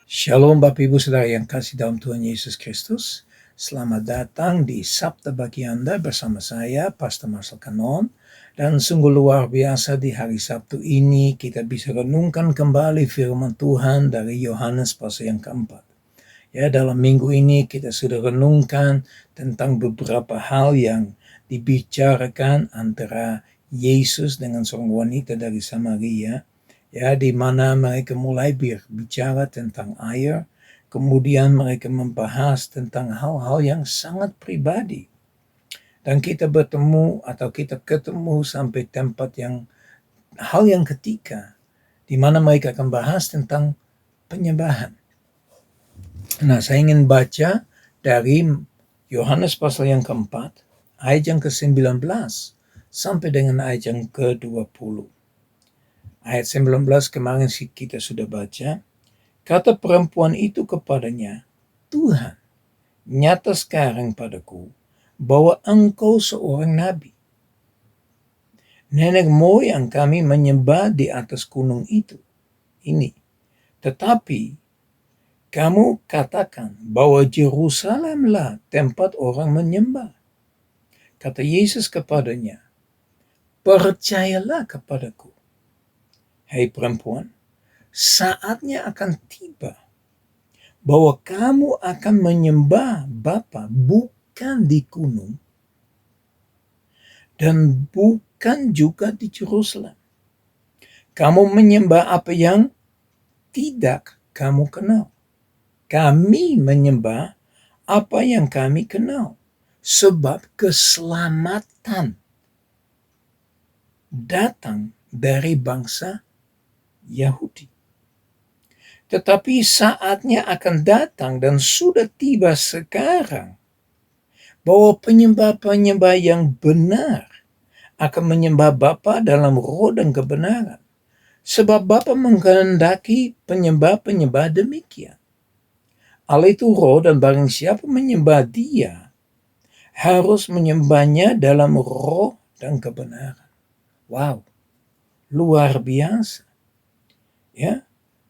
Shalom Bapak Ibu Saudara yang kasih dalam Tuhan Yesus Kristus. Selamat datang di Sabda bagi Anda bersama saya, Pastor Marcel Kanon. Dan sungguh luar biasa di hari Sabtu ini kita bisa renungkan kembali firman Tuhan dari Yohanes pasal yang keempat. Ya, dalam minggu ini kita sudah renungkan tentang beberapa hal yang dibicarakan antara Yesus dengan seorang wanita dari Samaria. Ya, di mana mereka mulai berbicara tentang air, kemudian mereka membahas tentang hal-hal yang sangat pribadi. Dan kita bertemu atau kita ketemu sampai tempat yang hal yang ketiga, di mana mereka akan bahas tentang penyembahan. Nah, saya ingin baca dari Yohanes pasal yang keempat, ayat yang ke-19 sampai dengan ayat yang ke-20. Ayat 19 kemarin kita sudah baca. Kata perempuan itu kepadanya, Tuhan, nyata sekarang padaku bahwa engkau seorang nabi. Nenek moyang kami menyembah di atas gunung itu. Ini. Tetapi kamu katakan bahwa Yerusalemlah tempat orang menyembah. Kata Yesus kepadanya, percayalah kepadaku. Hai perempuan, saatnya akan tiba bahwa kamu akan menyembah Bapa bukan di gunung dan bukan juga di Yerusalem. Kamu menyembah apa yang tidak kamu kenal. Kami menyembah apa yang kami kenal, sebab keselamatan datang dari bangsa Yahudi. Tetapi saatnya akan datang dan sudah tiba sekarang bahwa penyembah-penyembah yang benar akan menyembah Bapa dalam roh dan kebenaran. Sebab Bapa menghendaki penyembah-penyembah demikian. Allah itu roh dan barang siapa menyembah Dia harus menyembahnya dalam roh dan kebenaran. Wow, luar biasa. Ya,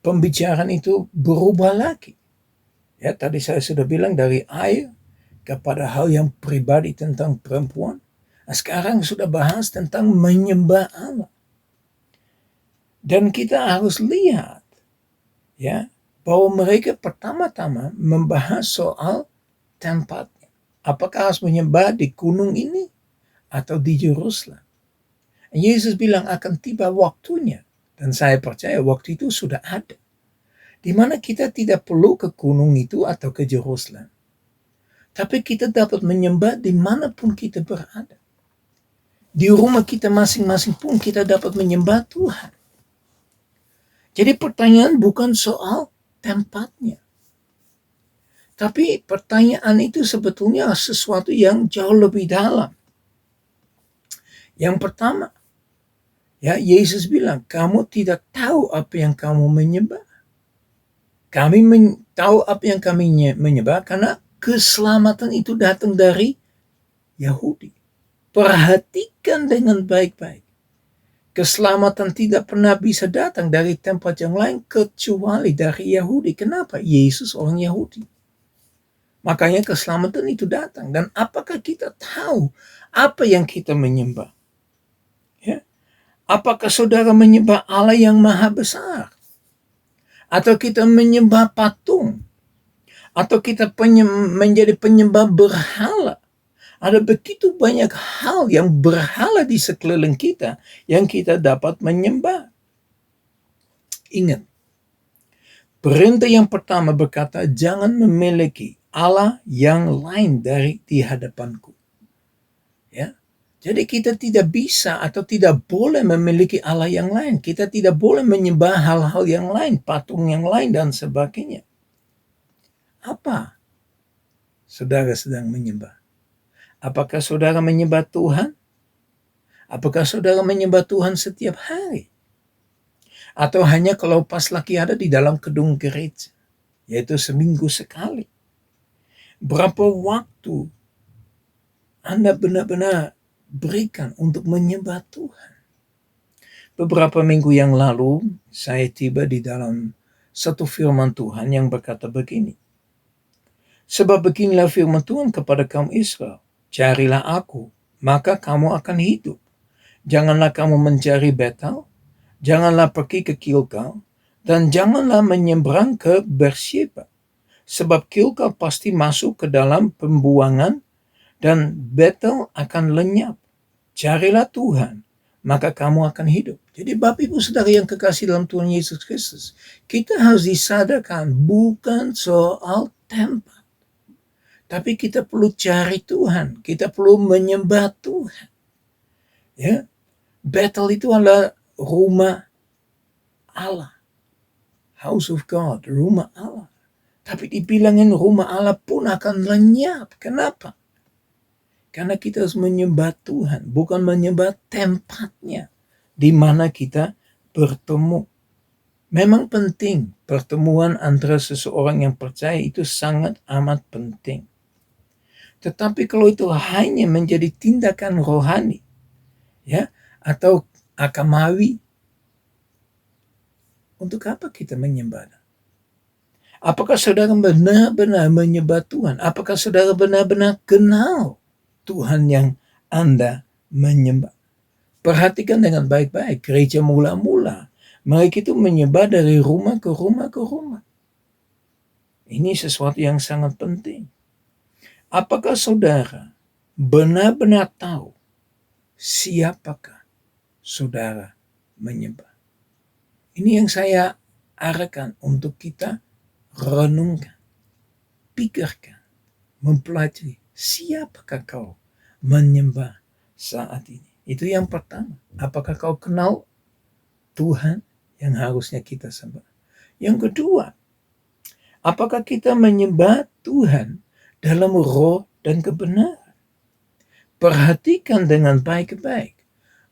pembicaraan itu berubah lagi. Ya, tadi saya sudah bilang dari air kepada hal yang pribadi tentang perempuan. Nah, sekarang sudah bahas tentang menyembah Allah. Dan kita harus lihat ya bahwa mereka pertama-tama membahas soal tempatnya. Apakah harus menyembah di gunung ini atau di Yerusalem? Yesus bilang akan tiba waktunya. Dan saya percaya waktu itu sudah ada. Di mana kita tidak perlu ke gunung itu atau ke Yerusalem. Tapi kita dapat menyembah dimanapun kita berada. Di rumah kita masing-masing pun kita dapat menyembah Tuhan. Jadi pertanyaan bukan soal tempatnya. Tapi pertanyaan itu sebetulnya sesuatu yang jauh lebih dalam. Yang pertama, ya Yesus bilang, kamu tidak tahu apa yang kamu menyembah. Kami tahu apa yang kami menyembah karena keselamatan itu datang dari Yahudi. Perhatikan dengan baik-baik. Keselamatan tidak pernah bisa datang dari tempat yang lain kecuali dari Yahudi. Kenapa? Yesus orang Yahudi. Makanya keselamatan itu datang. Dan apakah kita tahu apa yang kita menyembah? Ya. Apakah saudara menyembah Allah yang maha besar? Atau kita menyembah patung? Atau kita menjadi penyembah berhala? Ada begitu banyak hal yang berhala di sekeliling kita yang kita dapat menyembah. Ingat, perintah yang pertama berkata, jangan memiliki Allah yang lain di hadapanku. Ya, jadi kita tidak bisa atau tidak boleh memiliki Allah yang lain. Kita tidak boleh menyembah hal-hal yang lain, patung yang lain dan sebagainya. Apa saudara sedang menyembah? Apakah saudara menyembah Tuhan? Apakah saudara menyembah Tuhan setiap hari? Atau hanya kalau pas lagi ada di dalam gedung gereja, yaitu seminggu sekali? Berapa waktu Anda benar-benar berikan untuk menyembah Tuhan? Beberapa minggu yang lalu, saya tiba di dalam satu firman Tuhan yang berkata begini. Sebab beginilah firman Tuhan kepada kaum Israel. Carilah aku, maka kamu akan hidup. Janganlah kamu mencari Betel, janganlah pergi ke Gilgal, dan janganlah menyeberang ke Beersheba. Sebab Gilgal pasti masuk ke dalam pembuangan, dan Betel akan lenyap. Carilah Tuhan, maka kamu akan hidup. Jadi Bapak Ibu Saudara yang kekasih dalam Tuhan Yesus Kristus, kita harus disadarkan bukan soal tempat. Tapi kita perlu cari Tuhan, kita perlu menyembah Tuhan. Ya, Betel itu adalah rumah Allah, house of God, rumah Allah. Tapi dibilangin rumah Allah pun akan lenyap. Kenapa? Karena kita harus menyembah Tuhan, bukan menyembah tempatnya di mana kita bertemu. Memang penting pertemuan antara seseorang yang percaya itu sangat amat penting. Tetapi kalau itu hanya menjadi tindakan rohani, ya, atau akamawi, untuk apa kita menyembah? Apakah saudara benar-benar menyembah Tuhan? Apakah saudara benar-benar kenal Tuhan yang Anda menyembah? Perhatikan dengan baik-baik. Gereja mula-mula, mereka itu menyembah dari rumah ke rumah ke rumah. Ini sesuatu yang sangat penting. Apakah saudara benar-benar tahu siapakah saudara menyembah? Ini yang saya arahkan untuk kita renungkan, pikirkan, mempelajari siapakah kau menyembah saat ini. Itu yang pertama. Apakah kau kenal Tuhan yang harusnya kita sembah? Yang kedua, apakah kita menyembah Tuhan dalam roh dan kebenaran? Perhatikan dengan baik-baik.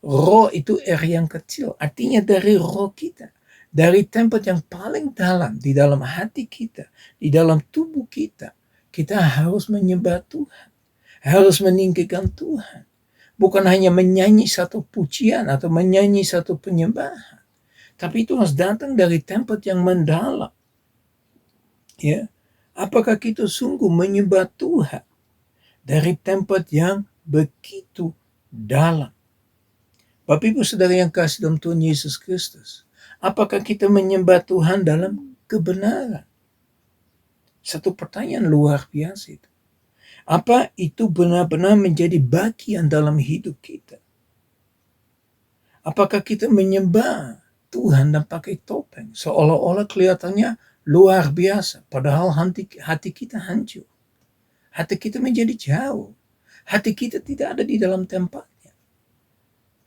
Roh itu R yang kecil, artinya dari roh kita. Dari tempat yang paling dalam, di dalam hati kita, di dalam tubuh kita. Kita harus menyembah Tuhan. Harus meninggikan Tuhan. Bukan hanya menyanyi satu pujian atau menyanyi satu penyembahan. Tapi itu harus datang dari tempat yang mendalam. Ya, apakah kita sungguh menyembah Tuhan dari tempat yang begitu dalam? Bapak Ibu Saudara yang kasih dalam Tuhan Yesus Kristus, apakah kita menyembah Tuhan dalam kebenaran? Satu pertanyaan luar biasa itu. Apa itu benar-benar menjadi bagian dalam hidup kita? Apakah kita menyembah Tuhan dan pakai topeng, seolah-olah kelihatannya luar biasa, padahal hati kita hancur. Hati kita menjadi jauh. Hati kita tidak ada di dalam tempatnya.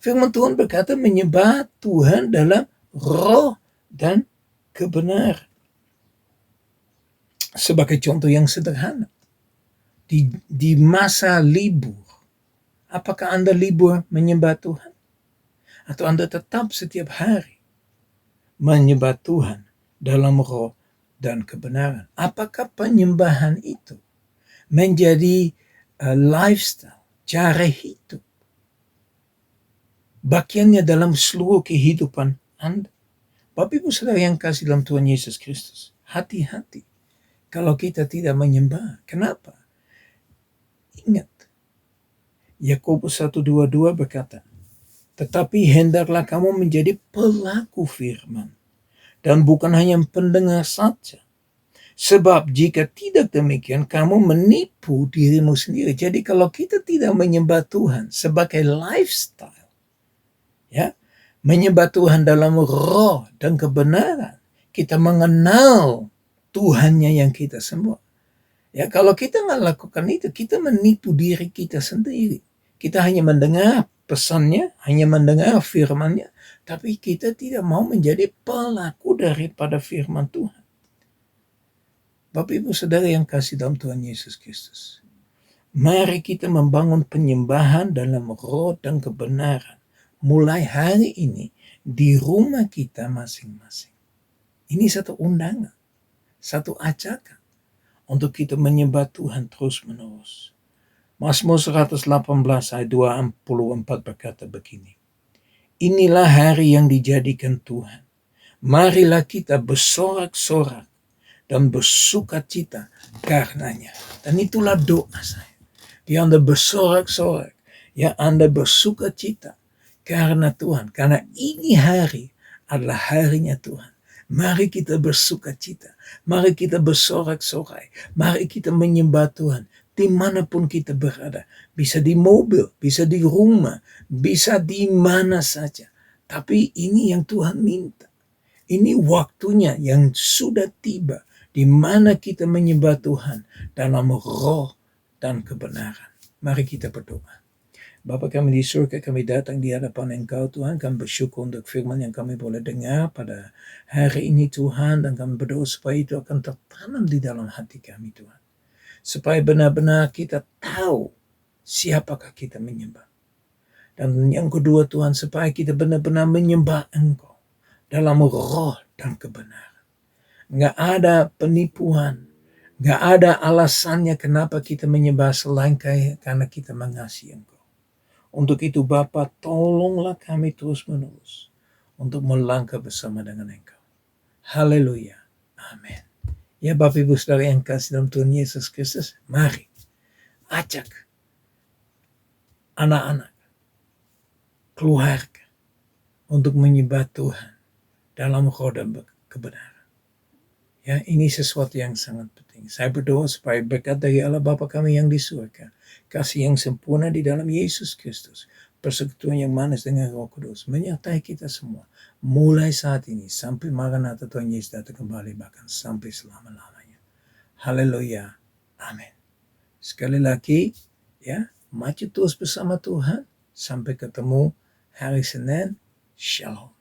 Firman Tuhan berkata menyembah Tuhan dalam roh dan kebenaran. Sebagai contoh yang sederhana, di masa libur, apakah Anda libur menyembah Tuhan? Atau Anda tetap setiap hari menyembah Tuhan dalam roh dan kebenaran? Apakah penyembahan itu menjadi lifestyle, cara hidup, bagiannya dalam seluruh kehidupan Anda? Bapak Ibu Saudara yang kasih dalam Tuhan Yesus Kristus, hati-hati kalau kita tidak menyembah. Kenapa? Ingat, Yakobus 1:22 berkata, tetapi hendaklah kamu menjadi pelaku firman, dan bukan hanya pendengar saja. Sebab jika tidak demikian, kamu menipu dirimu sendiri. Jadi kalau kita tidak menyembah Tuhan sebagai lifestyle, ya, menyembah Tuhan dalam roh dan kebenaran, kita mengenal Tuhannya yang kita sembah. Ya, kalau kita nggak lakukan itu, kita menipu diri kita sendiri. Kita hanya mendengar pesannya, hanya mendengar firman-Nya, tapi kita tidak mau menjadi pelaku daripada firman Tuhan. Bapak Ibu Saudara yang kasih dalam Tuhan Yesus Kristus, mari kita membangun penyembahan dalam roh dan kebenaran mulai hari ini di rumah kita masing-masing. Ini satu undangan, satu ajakan untuk kita menyembah Tuhan terus-menerus. Mazmur 118 ayat 24 berkata begini, inilah hari yang dijadikan Tuhan, Marilah kita bersorak-sorak dan bersukacita karenanya. Dan itulah doa saya. Ya, Anda bersorak-sorak, ya Anda bersukacita karena Tuhan. Karena ini hari adalah harinya Tuhan. Mari kita bersukacita. Mari kita bersorak-sorai. Mari kita menyembah Tuhan. Dimanapun kita berada. Bisa di mobil, bisa di rumah, bisa di mana saja. Tapi ini yang Tuhan minta. Ini waktunya yang sudah tiba. Di mana kita menyembah Tuhan dalam roh dan kebenaran. Mari kita berdoa. Bapa kami di surga, kami datang di hadapan Engkau Tuhan, kami bersyukur untuk firman yang kami boleh dengar pada hari ini Tuhan, dan kami berdoa supaya itu akan tertanam di dalam hati kami Tuhan. Supaya benar-benar kita tahu siapakah kita menyembah. Dan yang kedua Tuhan, supaya kita benar-benar menyembah Engkau dalam roh dan kebenaran. Nggak ada penipuan, nggak ada alasannya kenapa kita menyembah selain karena kita mengasihi Engkau. Untuk itu Bapa, tolonglah kami terus-menerus untuk melangkah bersama dengan Engkau. Haleluya. Amin. Ya Bapak Ibu Saudara yang kasih dalam Tuhan Yesus Kristus, mari ajak anak-anak, keluarga untuk menyembah Tuhan dalam roh dan kebenaran. Ya, ini sesuatu yang sangat penting. Saya berdoa supaya berkat dari Allah Bapa kami yang di surga, kasih yang sempurna di dalam Yesus Kristus, persekutuan yang manis dengan Roh Kudus menyertai kita semua, mulai saat ini sampai Maranatha Tuhan Yesus datang kembali, bahkan sampai selama-lamanya. Haleluya. Amin. Sekali lagi, ya, maju terus bersama Tuhan. Sampai ketemu hari Senin. Shalom.